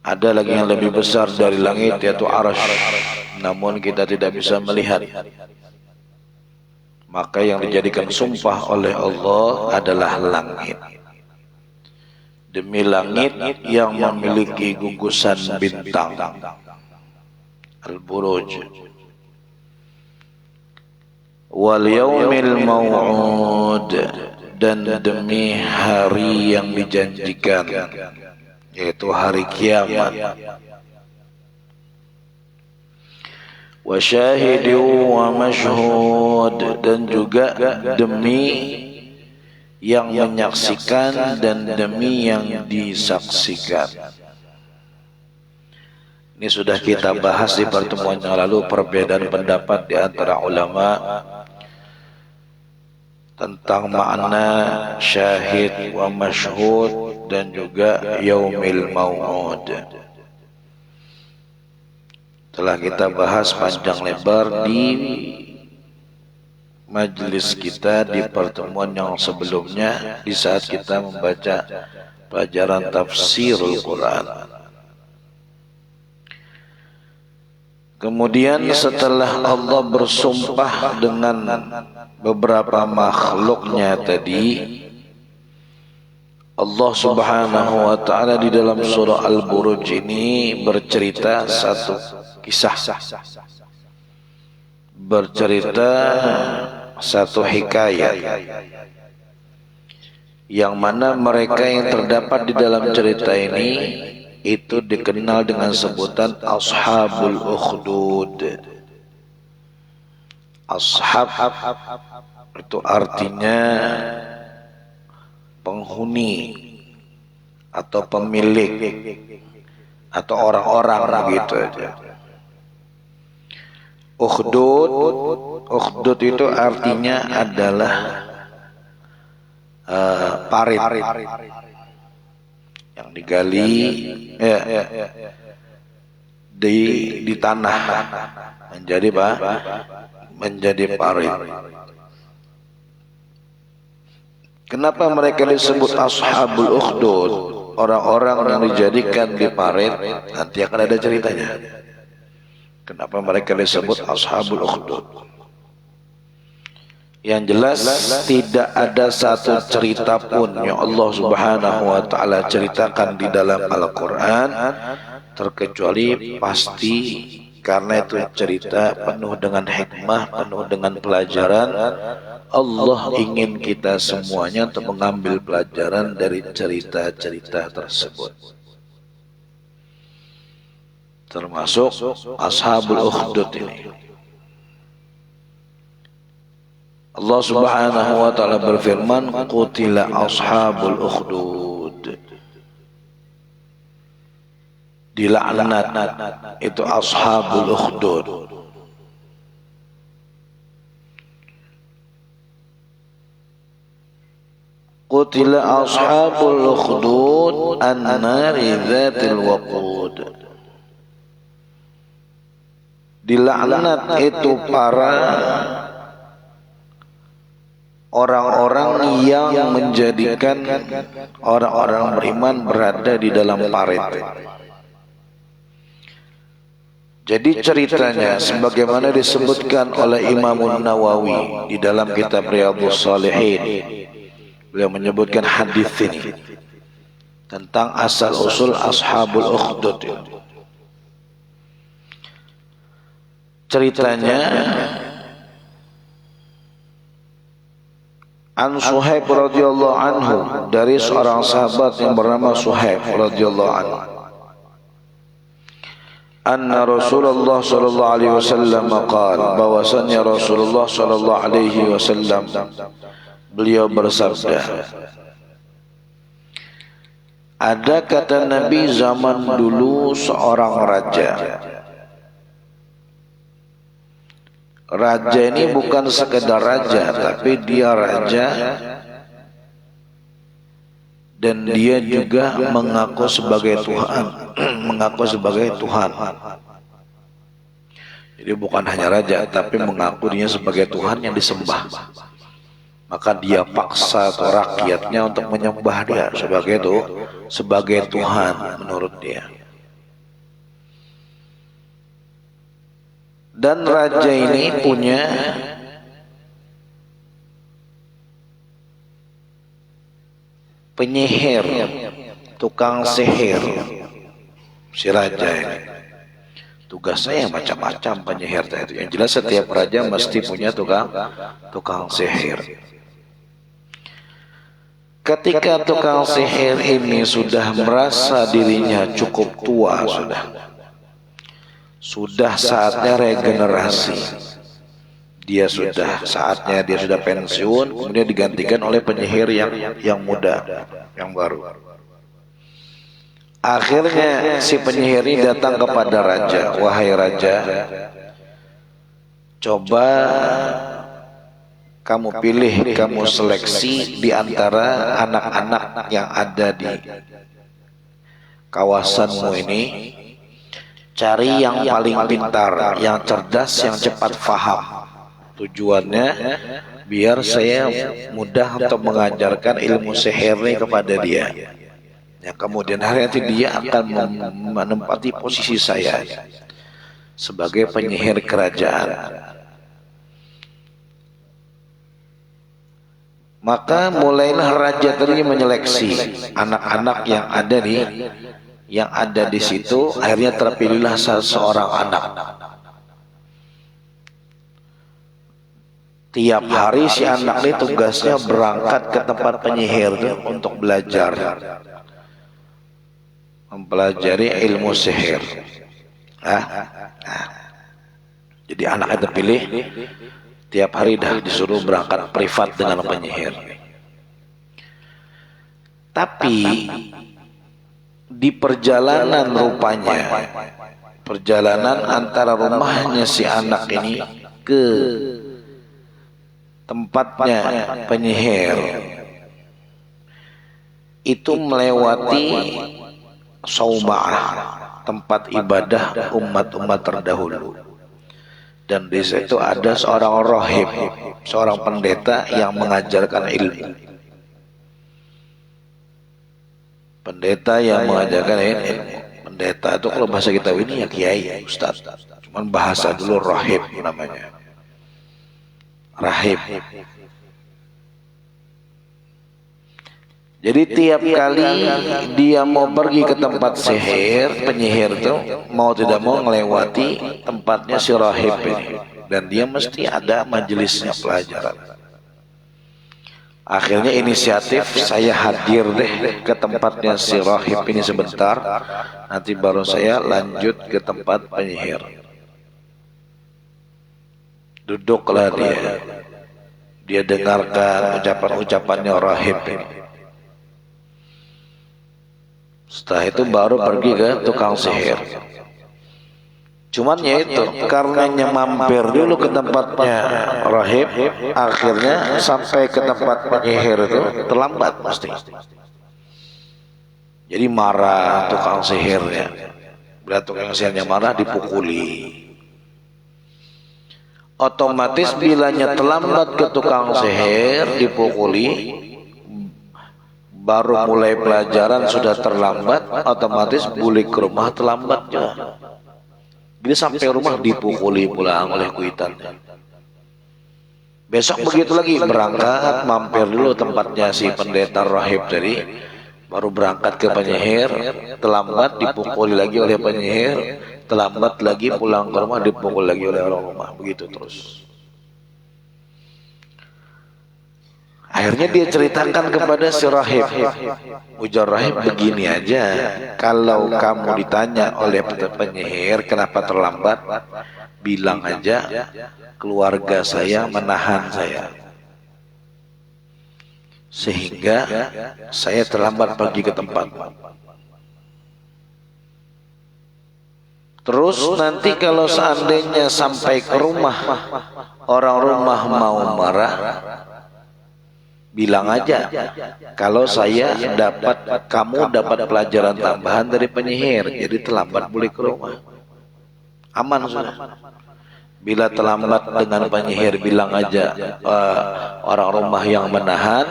Ada lagi yang lebih besar dari langit, yaitu Arsy, namun kita tidak bisa melihat. Maka yang dijadikan sumpah oleh Allah adalah langit. Demi langit yang memiliki gugusan bintang, Al-Buruj. Wal yaumil mau'ud, dan demi hari yang dijanjikan, yaitu hari kiamat. Wa syahidin wa mashhud, dan juga demi yang menyaksikan dan demi yang disaksikan. Ini sudah kita bahas di pertemuan yang lalu, perbedaan pendapat di antara ulama tentang makna syahid wa mashhud dan juga yaumil mau'ud. Telah kita bahas panjang lebar di majelis kita di pertemuan yang sebelumnya, di saat kita membaca pelajaran tafsirul Quran. Kemudian setelah Allah bersumpah dengan beberapa makhluknya tadi, Allah Subhanahu wa ta'ala di dalam surah Al-Buruj ini bercerita satu kisah, bercerita satu hikayat, yang mana mereka yang terdapat di dalam cerita ini itu dikenal dengan sebutan Ashabul Ukhdud. Ashab itu artinya penghuni atau pemilik atau orang-orang begitu aja. Ukhdud itu artinya adalah parit yang digali di tanah menjadi menjadi parit. Kenapa mereka disebut Ashabul Ukhdud, orang-orang yang dijadikan di parit? Nanti akan ada ceritanya. Kenapa mereka disebut Ashabul Ukhdud? Yang jelas tidak ada satu cerita pun yang Allah Subhanahu wa ta'ala ceritakan di dalam Al-Quran terkecuali pasti, karena itu cerita penuh dengan hikmah, penuh dengan pelajaran. Allah ingin kita semuanya untuk mengambil pelajaran dari cerita-cerita tersebut, termasuk Ashabul Ukhdud ini. Allah Subhanahu wa ta'ala berfirman, qutila ashabul ukhdud, dilaknat itu ashabul ukhdud. Qutila ashabul ukhdud an-nari dzatil waqud. Dilaknat itu para orang-orang yang menjadikan orang-orang beriman berada di dalam parit. Jadi ceritanya sebagaimana disebutkan oleh Imam Nawawi di dalam kitab Riyadhus Shalihin. Beliau menyebutkan hadis ini tentang asal usul Ashabul Ukhdud. Ceritanya An Suhaib radhiyallahu anhu, dari seorang sahabat yang bernama Suhaib radhiyallahu anhu, anna Rasulullah sallallahu alaihi wasallam qala, bahwasanya Rasulullah sallallahu alaihi wasallam beliau bersabda, ada kata Nabi zaman dulu seorang raja. Raja ini bukan sekedar raja, tapi dia raja dan dia juga mengaku sebagai Tuhan, mengaku sebagai Tuhan. Jadi bukan hanya raja, tapi mengaku dia sebagai Tuhan yang disembah. Maka dia paksa rakyatnya untuk menyembah dia sebagai Tuhan menurut dia. Dan raja ini punya penyihir, tukang sihir. Si raja ini tugasnya yang macam-macam penyihir itu. Yang jelas setiap raja mesti punya tukang sihir. Ketika tukang sihir ini sudah merasa dirinya cukup tua, sudah saatnya regenerasi. Dia sudah pensiun, kemudian digantikan oleh penyihir yang muda, yang baru. Akhirnya si penyihir ini datang kepada raja, wahai raja, coba kamu pilih, kamu seleksi di antara anak-anak yang ada di kawasanmu ini, cari yang paling pintar, yang cerdas, yang cepat faham. Tujuannya biar saya mudah untuk mengajarkan ilmu sihir ini kepada dia. Yang kemudian hari nanti dia akan menempati posisi saya sebagai penyihir kerajaan. Maka mulailah raja tadi menyeleksi anak-anak yang ada di situ. Akhirnya terpilihlah seorang anak. Tiap hari si anak ini tugasnya berangkat ke tempat penyihir untuk belajar, mempelajari ilmu sihir. Jadi anaknya terpilih, tiap hari dah disuruh berangkat privat dengan penyihir. Tapi di perjalanan rupanya, perjalanan antara rumahnya si anak ini ke tempatnya penyihir itu melewati Sauma'ah, tempat ibadah umat-umat terdahulu. Dan di situ ada seorang rahib, seorang pendeta yang mengajarkan ilmu. Pendeta yang mengajarkan ilmu. Pendeta itu kalau bahasa kita ini ya kiai, ustaz. Cuman bahasa dulu rahib namanya. Rahib. Jadi tiap kali dia mau pergi ke tempat sihir, penyihir itu mau tidak mau melewati tempatnya si rahib ini. Dan dia mesti ada majelisnya pelajaran. Akhirnya inisiatif, saya hadir deh ke tempatnya si rahib ini sebentar, nanti baru saya lanjut ke tempat penyihir. Duduklah dia dengarkan ucapan-ucapannya rahib ini. Setelah itu baru pergi ke tukang sihir. Cuman ya itu, karenanya mampir dulu ke tempatnya rahib, akhirnya sampai ke tempat penyihir itu terlambat pasti. Jadi marah tukang sihirnya. Bila tukang sihirnya marah, dipukuli. Otomatis bilanya terlambat ke tukang sihir, dipukuli, baru mulai pelajaran sudah terlambat, otomatis balik ke rumah terlambat juga. Jadi sampai rumah dipukuli pulang oleh kuitannya. Besok begitu lagi, berangkat mampir dulu tempatnya si pendeta rahib tadi, baru berangkat ke penyihir, terlambat dipukuli lagi oleh penyihir, terlambat lagi pulang ke rumah dipukul lagi oleh orang rumah, begitu terus. Akhirnya dia ceritakan kepada si rahib, ujar rahib, begini aja, kalau kamu ditanya oleh penyihir kenapa terlambat, bilang aja keluarga saya menahan saya, sehingga saya terlambat pergi ke tempat. Terus nanti kalau seandainya sampai ke rumah, orang rumah mau marah, bilang aja kalau kamu dapat pelajaran tambahan dari penyihir, jadi terlambat balik ke rumah. Aman sudah. Bila terlambat dengan penyihir, bilang aja orang rumah yang menahan.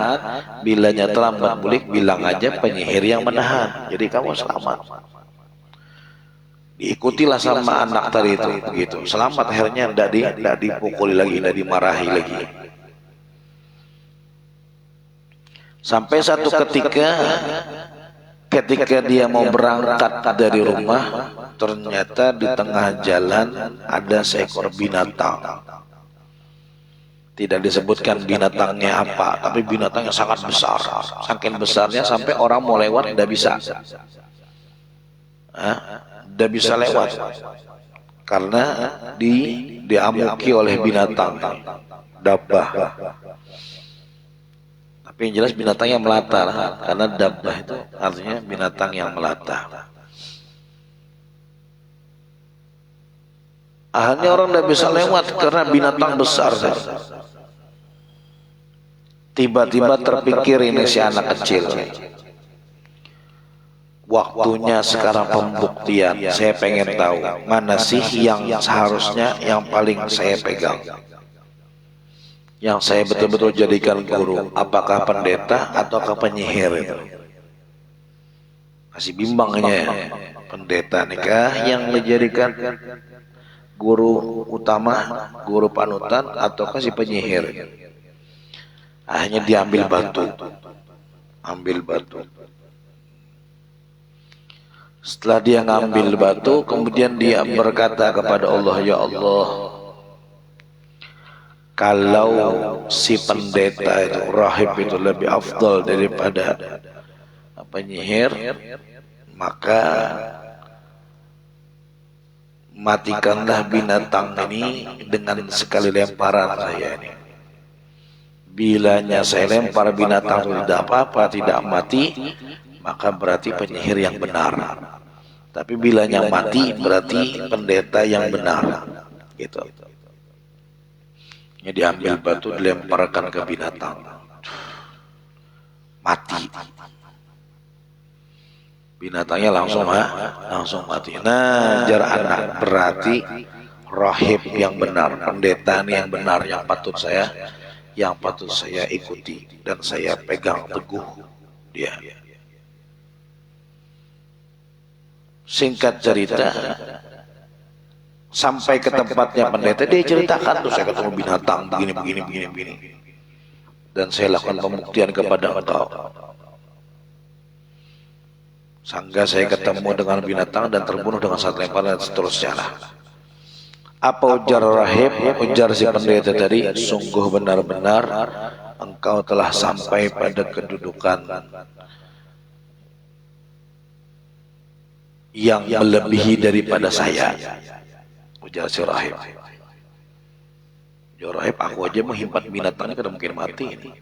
Bilanya terlambat balik, bilang aja penyihir yang menahan. Jadi kamu selamat. Diikutilah sama anak tadi itu begitu. Selamat akhirnya, tidak dipukuli lagi, tidak dimarahi lagi. Sampai satu ketika dia mau berangkat dari rumah, ternyata di tengah jalan ada seekor binatang. Tidak disebutkan binatangnya apa, tapi binatangnya sangat besar. Saking besarnya sampai orang mau lewat tidak bisa. Tidak bisa lewat karena diamuki oleh binatang dabbah. Tapi yang jelas binatang yang melata lah, karena dabbah itu artinya binatang yang melata. Akhirnya orang tidak bisa lewat karena binatang besar. Tiba-tiba terpikir ini si anak kecil, waktunya sekarang pembuktian. Saya pengen tahu mana sih yang seharusnya yang paling saya pegang, yang saya betul-betul jadikan guru, apakah pendeta ataukah penyihir itu. Masih bimbangnya, pendeta nikah yang menjadikan guru utama, guru panutan, ataukah si penyihir. Akhirnya diambil batu, Setelah dia ngambil batu, kemudian dia berkata kepada Allah, ya Allah, kalau si pendeta itu, rahib itu lebih afdal daripada penyihir, maka matikanlah binatang ini dengan sekali lemparan saya ini. Bilanya saya lempar binatang itu tidak apa-apa, tidak mati, maka berarti penyihir yang benar. Tapi bilanya mati, berarti pendeta yang benar. Gitu. Ini diambil batu, dilemparkan ke binatang, mati. Binatangnya langsung mati. Nah, jar anak, berarti rahib yang benar, pendeta yang benar, yang patut saya ikuti dan saya pegang teguh dia. Singkat cerita, sampai ke tempatnya pendeta, dia ceritakan tuh, saya ketemu binatang begini, dan saya lakukan pembuktian kepada engkau. Sangga saya ketemu dengan binatang dan terbunuh dengan satu lemparan dan seterusnya lah. Apa ujar rahib? Ujar si pendeta tadi, sungguh benar-benar engkau telah sampai pada kedudukan yang melebihi daripada saya. Ujar si rahib. Ya rahib, aku aja menghimpat binatangnya kada mungkin mati ini.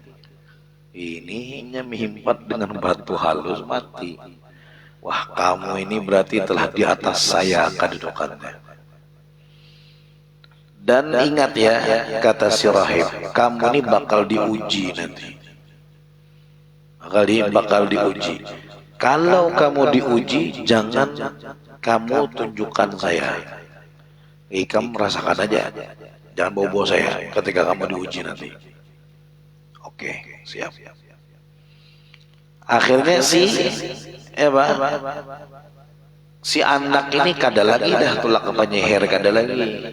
Ini hanya menghimpat dengan batu halus mati. Wah, kamu ini berarti telah di atas saya kedudukannya. Dan ingat ya, kata si rahib, kamu ini bakal diuji nanti. Bakal diuji. Kalau kamu diuji, jangan kamu tunjukkan saya. Kamu merasakan aja. Jangan bawa-bawa saya ketika kamu diuji nanti. Oke, siap. Akhirnya si anak ini kada lagi dah tulak ke penyihir, kada lagi.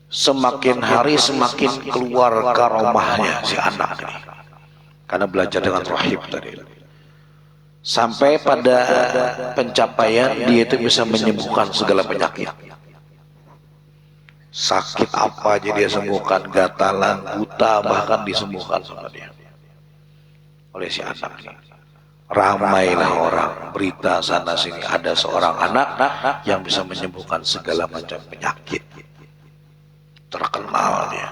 Semakin hari semakin keluar karomahnya si anak ini, karena belajar dengan rahib tadi. Sampai pada pencapaian dia itu bisa menyembuhkan segala penyakit. Sakit apa aja dia sembuhkan, gatalan, buta bahkan disembuhkan sama dia oleh si anak ini. Ramailah orang, berita sana sini ada seorang anak yang bisa menyembuhkan segala macam penyakit. Terkenal dia.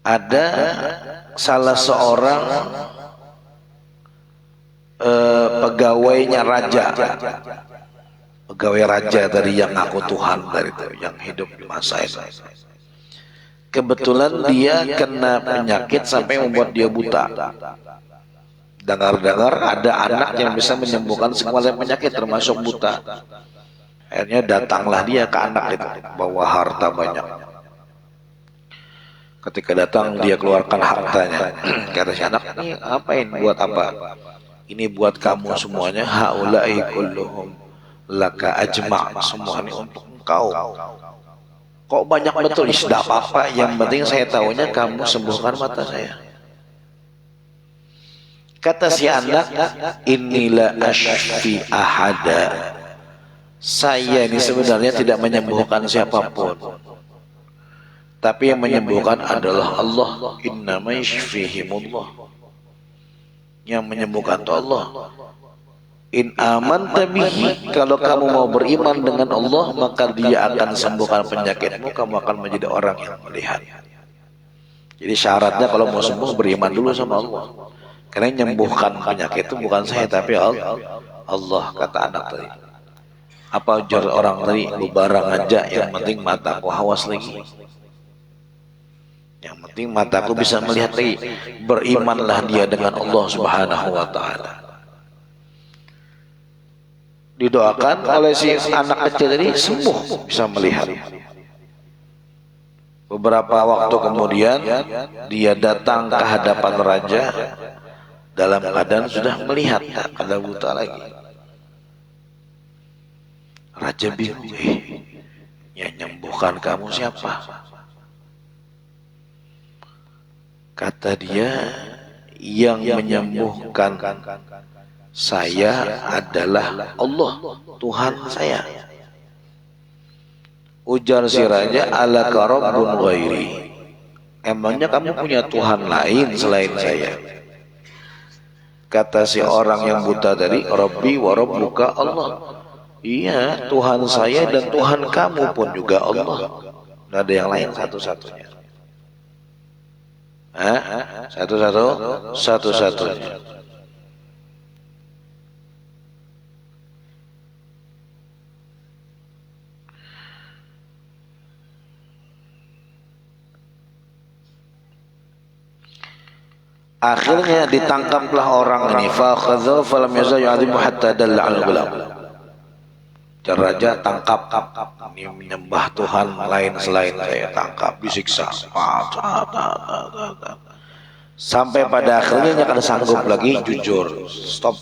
Ada salah seorang pegawainya raja, pegawai raja tadi yang ngaku Tuhan dari itu, yang hidup di masa itu. Kebetulan dia kena penyakit sampai membuat dia buta. Dengar-dengar ada anak yang bisa menyembuhkan segala penyakit termasuk buta. Akhirnya datanglah dia ke anak itu, bawa harta banyak. Ketika datang dia keluarkan hartanya. Kata si anak, ini apain, buat apa? ini buat kamu semuanya, haula'i kulluhum laka ajma', semua ini untuk engkau. Kok banyak betul? Tidak apa-apa, yang penting saya tahunya kamu sembuhkan mata saya. Kata si anak, inilah ashfi ahada, saya ini sebenarnya tidak menyembuhkan siapapun, tapi yang menyembuhkan adalah Allah. Innama yashfihimullah, yang menyembuhkan itu Allah. In amanta bihi, kalau kamu mau beriman dengan Allah, maka Dia akan sembuhkan penyakitmu, kamu akan menjadi orang yang melihat. Jadi syaratnya kalau mau sembuh, beriman dulu sama Allah. Karena yang menyembuhkan penyakit itu bukan saya, tapi Allah, kata anak tadi. Apa ujar orang tadi? Bebarang aja, yang penting mataku hawas lagi, yang penting mataku bisa melihat lagi. Berimanlah dia dengan Allah Subhanahu wa ta'ala. Didoakan oleh si anak kecil tadi, sembuh, bisa melihat. Beberapa waktu kemudian dia datang ke hadapan raja dalam keadaan sudah melihat, tak ada buta lagi. Raja bingung, yang menyembuhkan kamu siapa? Kata dia, yang menyembuhkan saya adalah Allah, Tuhan saya. Ujar si raja, alaka rabbun ghairi, emangnya kamu punya Tuhan lain selain saya? Kata si orang yang buta tadi, Rabbi wa rabbuka Allah, iya, Tuhan saya dan Tuhan kamu pun juga Allah, tidak ada yang lain, satu-satunya. Satu-satunya. Akhirnya ditangkaplah orang ini. Fa'akhadhahu falam yazal yu'adhibu hatta dalla 'alal ghulam. Raja tangkap, ini menyembah Tuhan lain selain saya, tangkap, disiksa. Sampai pada akhirnya dia akan sanggup lagi jujur. Stop,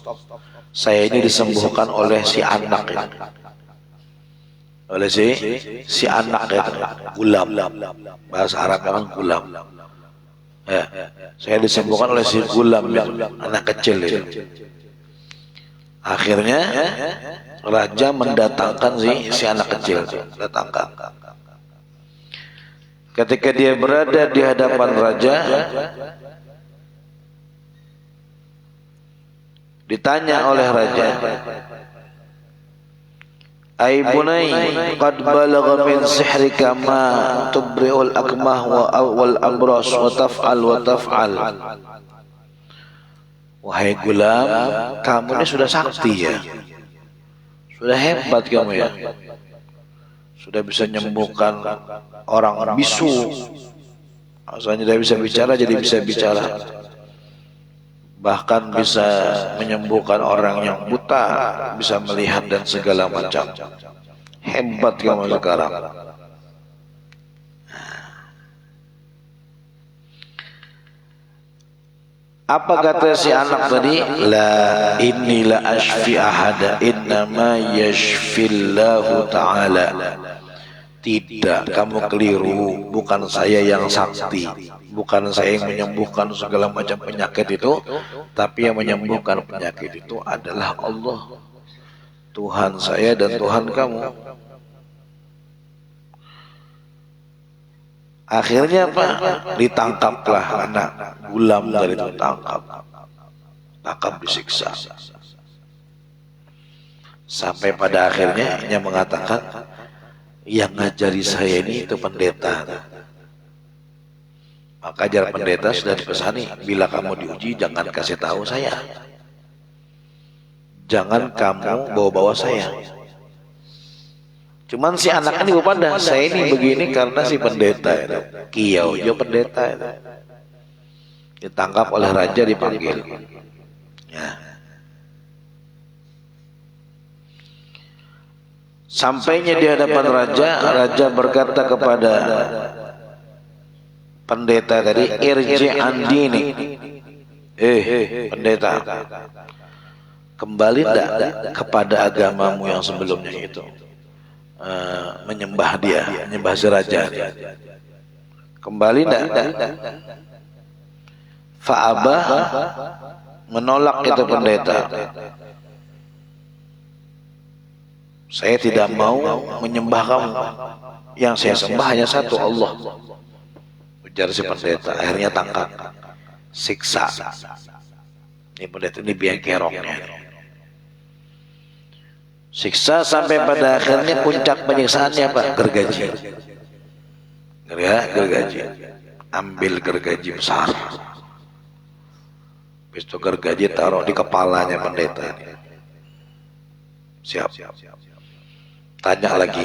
saya ini disembuhkan oleh si anak ini. Oleh si anak itu, gulam. Bahasa Arabnya kan gulam. Ya, saya disembuhkan oleh si gulam, anak kecil itu. Akhirnya raja mendatangkan si anak kecil, datangkan. Ketika dia berada di hadapan raja, ditanya oleh raja, "Ai bunai, qad balagha min sihrika ma tubri'ul akmah wal abras wa taf'al." Wahai gulam, kamu ini sudah sakti ya, sudah hebat kamu ya, sudah bisa menyembuhkan orang bisu, asalnya tidak bisa bicara jadi bisa bicara, bahkan bisa menyembuhkan orang yang buta, bisa melihat dan segala macam. Hebat kamu sekarang. Apa kata si anak tadi? La inilah ashfi ahada, innama yashfillahu ta'ala. Tidak, kamu keliru, bukan saya yang sakti, bukan saya yang menyembuhkan segala macam penyakit itu, tapi yang menyembuhkan penyakit itu adalah Allah, Tuhan saya dan Tuhan kamu. Akhirnya apa? Ditangkaplah anak gulam dari itu, tangkap disiksa. Sampai pada akhirnya ia mengatakan, yang ngajari saya ini itu pendeta. Maka ajar pendeta sudah dipesani, bila kamu diuji jangan kasih tahu saya, jangan kamu bawa-bawa saya. Cuman si anak ini pada, saya ini begini karena si pendeta itu, kiau jo pendeta itu. Ditangkap oleh raja, dipanggil. Ya. Sampainya di hadapan raja, raja berkata kepada pendeta tadi, irji andini, pendeta, kembali tidak kepada agamamu yang sebelumnya itu, menyembah dia, menyembah si raja dia. Kembali tidak? Fa'abah, menolak itu pendeta. Saya tidak mau menyembah kamu. Yang saya sembah hanya satu, Allah. Ujar si pendeta. Akhirnya tangkap, siksa. Ini pendeta ini biang keroknya. Siksa sampai pada akhirnya puncak penyiksaannya apa? Gergaji. Gergaji. Ambil gergaji besar. Habis itu gergaji taruh di kepalanya pendeta. Siap. Tanya lagi.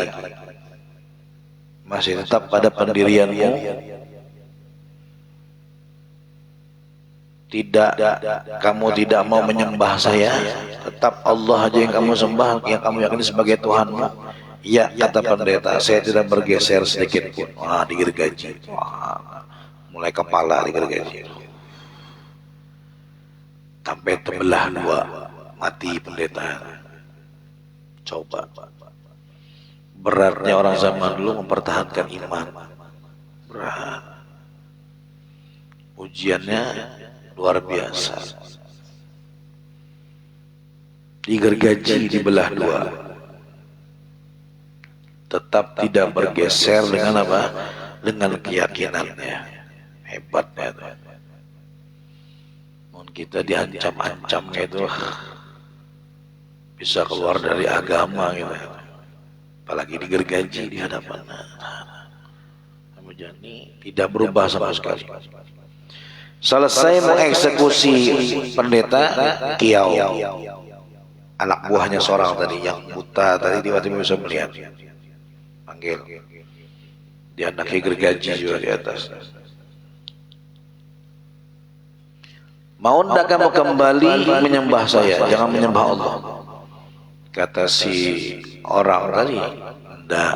Masih tetap pada pendirianmu? Tidak, kamu tidak mau menyembah saya, tetap Allah aja yang kamu sembah, yang kamu yakini sebagai Tuhanmu. Ya, kata pendeta, saya tidak bergeser sedikit pun. Wah, digergaji. Wah, mulai kepala digergaji. Sampai terbelah dua, mati pendeta. Coba. Beratnya orang zaman dulu mempertahankan iman. Berat. Ujiannya luar biasa. Digergaji, dibelah dua. Tetap tidak bergeser dengan apa? Dengan keyakinannya. Hebatnya itu. Kita diancam-ancamnya itu bisa keluar dari agama gitu. Apalagi digergaji di hadapan. Jadi tidak berubah sama sekali. Selesai mengeksekusi pendeta, Kiau, anak buahnya seorang tadi yang buta tadi tiba-tiba bisa melihat. Panggil. Diandaki gergaji juga di atas. Mau ndak kamu kembali menyembah saya, jangan menyembah Allah. Kata si orang tadi, ndak,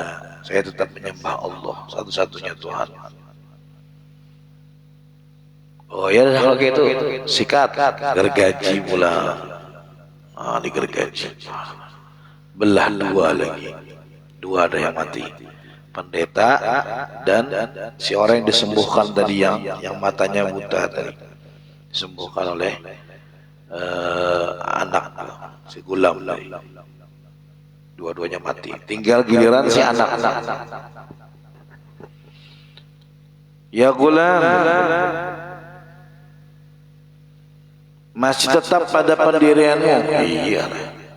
saya tetap menyembah Allah, satu-satunya Tuhan. Oh ya, kalau gitu sikat, gergaji pula. Digergaji, belah dua lagi, dua ada yang mati, pendeta dan si orang yang disembuhkan tadi yang matanya buta tadi. Disembuhkan oleh anak si Gulam. Dua-duanya mati. Tinggal giliran si anak. Ya Gulam, masih tetap pada pendirianmu? Iya,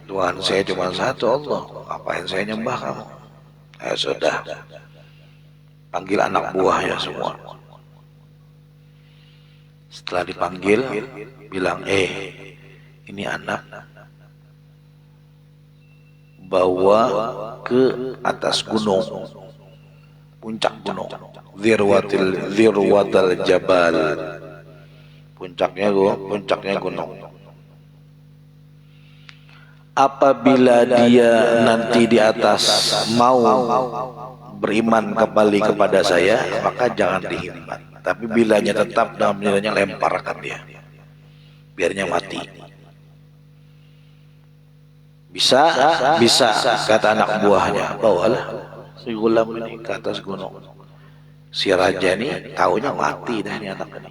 Tuhan saya cuma satu, Allah. Ngapain saya nyembah kamu? Ya sudah, panggil anak buahnya semua. Setelah dipanggil, bilang, ini anak bawa ke atas gunung, puncak gunung, Zirwatal Jabal, puncaknya gunung. Apabila dia nanti di atas mau beriman kembali kepada saya, maka jangan dihimbat. Tapi bilanya tetap dalam nilainya, lemparkan dia, biarnya mati. Bisa, kata anak buahnya, bawalah si Gulam ini ke atas gunung. Si raja ini taunya mati dah ini anak ini.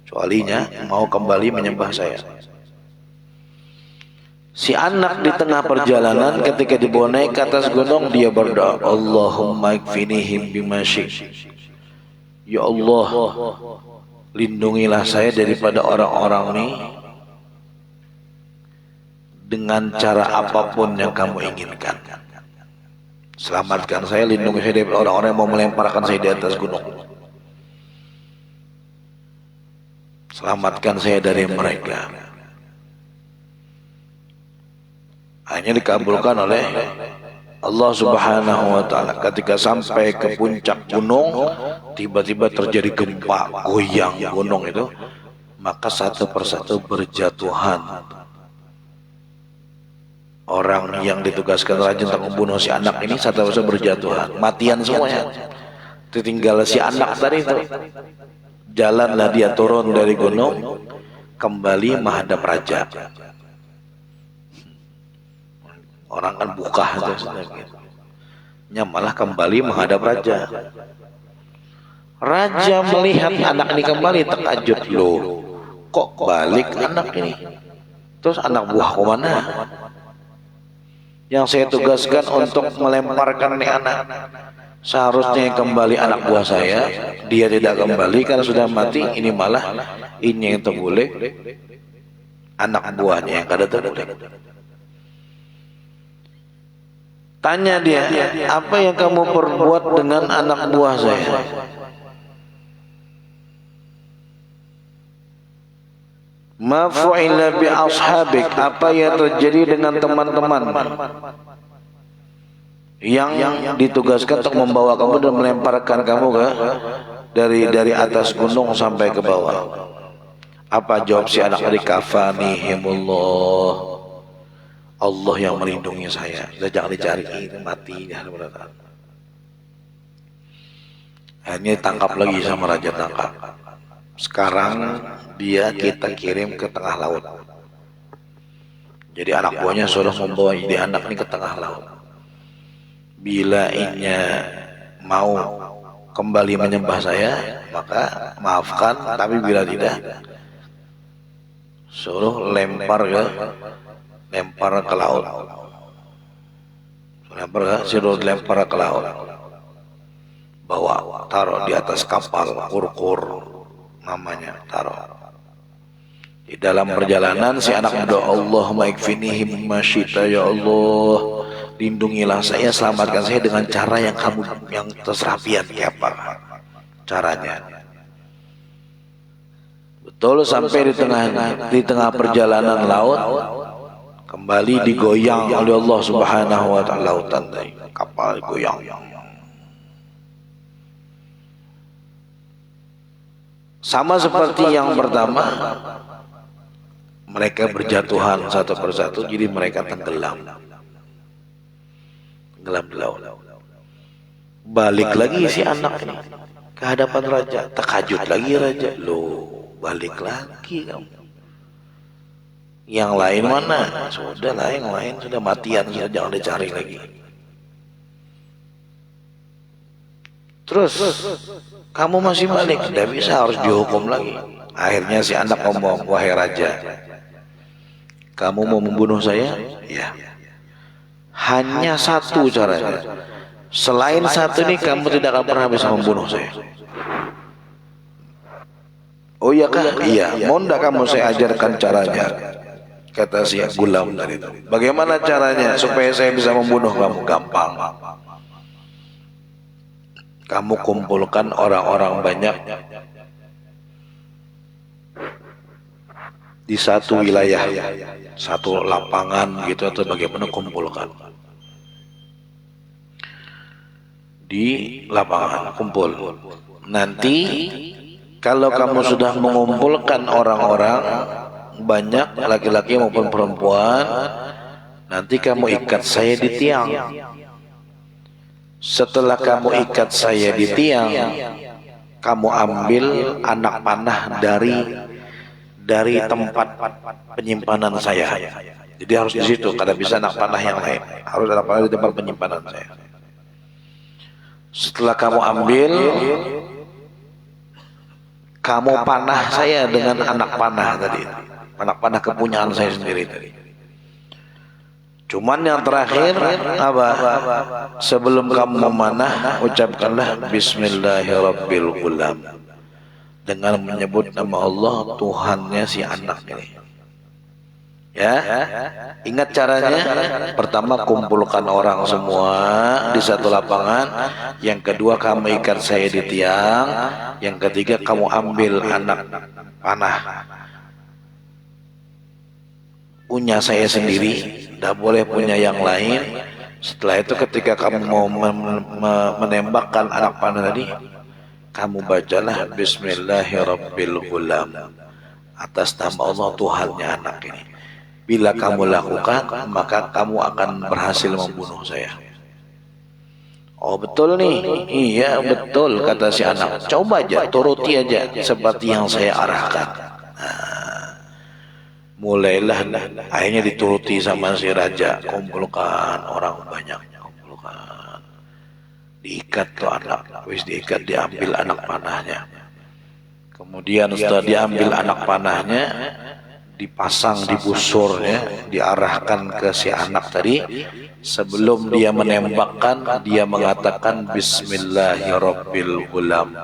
Kecualinya mau kembali menyembah saya. Si anak di tengah perjalanan ketika dibawa naik ke atas gunung, dia berdoa, Allahumma ikfinihim bima syi'ta. Ya Allah, lindungilah saya daripada orang-orang ini dengan cara apapun yang kamu inginkan. Selamatkan saya, lindungi saya dari orang-orang yang mau melemparkan saya di atas gunung. Selamatkan saya dari mereka. Hanya dikabulkan oleh Allah Subhanahu wa Ta'ala. Ketika sampai ke puncak gunung, tiba-tiba terjadi gempa, goyang gunung itu, maka satu persatu berjatuhan orang yang ditugaskan raja untuk membunuh si anak ini. Satu persatu berjatuhan, matian semuanya. Tinggal si anak tadi itu. Jalanlah dia turun dari gunung, kembali menghadap raja. Orang kan buka aja gitu. Malah kembali menghadap raja. Raja melihat anak ini kembali terkejut, loh, kok balik anak ini? Terus anak buahku mana? Yang saya tugaskan untuk melemparkan nih anak. Seharusnya kembali anak buah saya, dia tidak kembali karena sudah mati. Ini malah ini yang terboleh anak buahnya yang kada terboleh. Tanya dia, apa yang kamu perbuat dengan anak buah saya? Ma fu'ila bi ashabik, apa yang terjadi dengan teman-teman yang ditugaskan untuk membawa kamu dan melemparkan kamu ke dari atas gunung sampai ke bawah? Apa jawab si anak tadi? Kafanihimullah, Allah yang melindungi saya. Jangan dicari, mati ya. Akhirnya tangkap lagi sama raja, tangkap. Sekarang dia kita kirim ke tengah laut. Jadi anak buahnya sudah membawa ide anak ini ke tengah laut. Bila inya mau kembali menyembah saya, maka maafkan. Tapi bila tidak, suruh lempar ke laut. Suruh lempar ke laut. Bawa, taruh di atas kapal Kurkur namanya, taruh. Di dalam perjalanan si anak berdoa, Allahumma ikfinihim masyita, ya Allah, lindungilah saya, selamatkan saya dengan cara yang kamu yang terserah pian, apa caranya. Betul, sampai di tengah perjalanan laut, kembali digoyang oleh Allah Subhanahu wa taala, lautan tadi, kapal goyang. Sama seperti yang pertama, mereka berjatuhan satu persatu, jadi mereka tenggelam di laut. Balik lagi si anak ini ke hadapan raja, terkejut lagi raja, loh, balik lagi kamu. Yang lain mana? Sudah lah, yang lain sudah matian, sudah, jangan dicari lagi. Terus kamu masih balik, tidak bisa, harus dihukum lagi. Akhirnya si anak ngomong, wahai raja, kamu mau membunuh saya? Ya. Hanya satu caranya. Selain satu ini kamu tidak akan pernah bisa membunuh saya. Oh iya kah? Iya. Mau tidak kamu saya ajarkan caranya? Kata si gulam tadi itu. Bagaimana caranya supaya saya bisa membunuh kamu? Gampang. Kamu kumpulkan orang-orang banyak di satu wilayah, satu lapangan gitu, atau bagaimana, kumpulkan di lapangan, kumpul. Nanti kalau kamu sudah mengumpulkan orang-orang banyak, laki-laki maupun perempuan, nanti kamu ikat saya di tiang. Setelah kamu ikat saya di tiang, kamu ambil anak panah dari tempat penyimpanan saya. Jadi harus di situ, kada bisa anak panah yang lain, harus anak panah di tempat penyimpanan saya. Setelah kamu ambil, kamu panah saya dengan anak panah tadi, anak panah kepunyaan saya sendiri tadi. Cuman yang terakhir apa? Sebelum kamu memanah, ucapkanlah Bismillahirrabbilgulam, dengan menyebut nama Allah, Tuhannya si anak ini. Ya, ingat caranya. Pertama, kumpulkan orang semua di satu lapangan. Yang kedua, kamu ikat saya di tiang. Yang ketiga, kamu ambil anak panah punya saya sendiri, tidak boleh punya yang lain. Setelah itu ketika kamu mau menembakkan anak panah tadi, kamu bacalah Bismillahirrabbilgulam, atas nama Allah, Tuhannya anak ini. Bila kamu lakukan, maka kamu akan berhasil membunuh saya. Oh betul nih? Iya betul, kata si anak. Coba aja, turuti aja seperti yang saya arahkan. Nah, mulailah akhirnya dituruti sama si raja, kumpulkan orang banyak, kumpulkan, diikat tuh anak, wis diikat, diambil anak panahnya. Kemudian setelah diambil anak panahnya, dipasang di busurnya, diarahkan ke si anak tadi. Sebelum dia menembakkan, dia mengatakan Bismillahirrabbilgulam,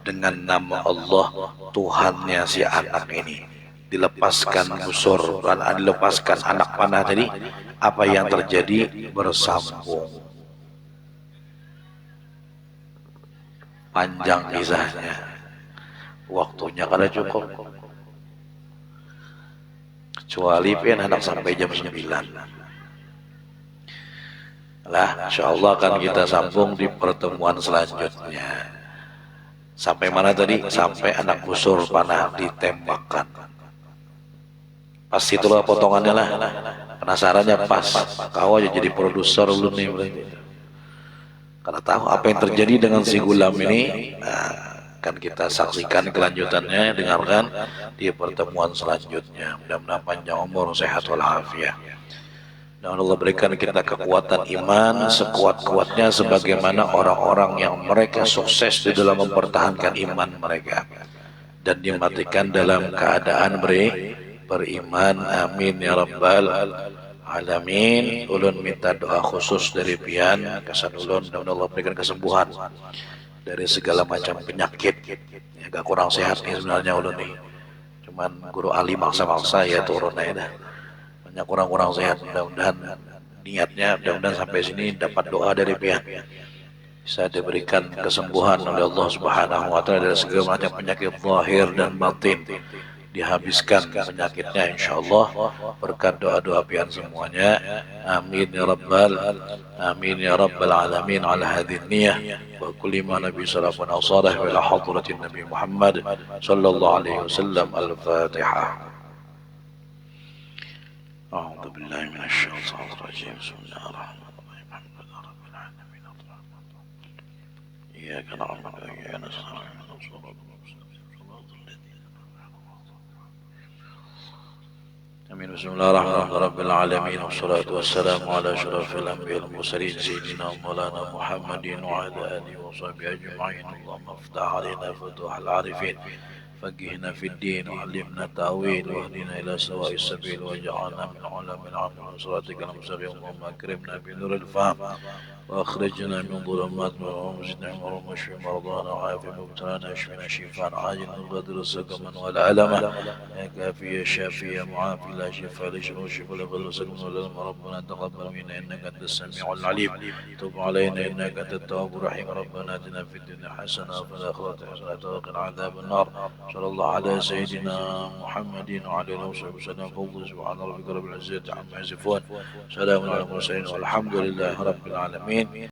dengan nama Allah Tuhannya si anak ini. Dilepaskan busur dan dilepaskan anak panah tadi. Apa yang terjadi? Bersambung. Panjang kisahnya, waktunya kada cukup, kecuali anak sampai jam 9 lah. Insyaallah akan kita sambung di pertemuan selanjutnya. Sampai mana tadi? Sampai anak busur panah ditembakkan. Pas itulah potongannya lah. Penasarannya pas. Kau aja jadi produser lu nih berarti. Karena tahu apa yang terjadi dengan si Gulam ini. Nah, akan kita saksikan kelanjutannya, dengarkan di pertemuan selanjutnya. Mudah-mudahan panjang umur, sehat walafiat. Dan Allah berikan kita kekuatan iman sekuat-kuatnya sebagaimana orang-orang yang mereka sukses di dalam mempertahankan iman mereka dan dimatikan dalam keadaan beriman. Amin ya rabbal alamin. Ulun minta doa khusus dari pian kesan ulun, dan Allah berikan kesembuhan dari segala macam penyakit. Agak kurang sehat nih sebenarnya ulun nih, cuman guru Ali maksa-maksa ya turun aja dah. Banyak kurang sehat. Mudah-mudahan niatnya, mudah-mudahan sampai sini dapat doa dari pihak, bisa diberikan kesembuhan oleh Allah Subhanahu wa taala dari segala macam penyakit zahir dan batin, dihabiskan penyakitnya insyaallah berkat doa-doa pian semuanya. Amin ya rabbal alamin. Ala hadhihi niyyah wa kulli ma nabi sallallahu alaihi wasallam ila hadratin nabi Muhammad sallallahu alaihi wasallam. Al-Fatihah. أعوذ بالله من الشيطان الرجيم. بسم الله الرحمن الرحيم. الحمد لله رب العالمين الرحمن الرحيم إياك نعبد وإياك نستعين اهدنا الصراط المستقيم صراط الذين أنعمت عليهم. آمين. بسم الله الرحمن رب العالمين والصلاة والسلام على أشرف الأنبياء المرسلين سيدنا مولانا محمد وعلى آله وصحبه أجمعين. اللهم افتح علينا فتوح العارفين، فقهنا في الدين وعلمنا التأويل واهدنا إلى سواء السبيل واجعلنا من علماء العمل وصراطك المستقيم. اللهم أكرمنا بنور الفهم وأخرجنا من ظلمات وزدنا من نور، واشف مرضانا وعافي مبتلانا، اشفنا شفاء عاجلا غادر سقما ولا ألما، يا كافي يا شافي يا معافي لا شفاء لشر شفاء لغير سقم ولا ألم. ربنا تقبل منا إنك أنت السميع العليم، تب علينا إنك أنت التواب الرحيم. ربنا آتنا في الدنيا حسنة وفي الآخرة حسنة وقنا عذاب النار. صلى الله على سيدنا محمد وعلى آله وصحبه وسلم. فضل سبحان ربك رب العزة عما يصفون، سلام على المرسلين والحمد لله رب العالمين.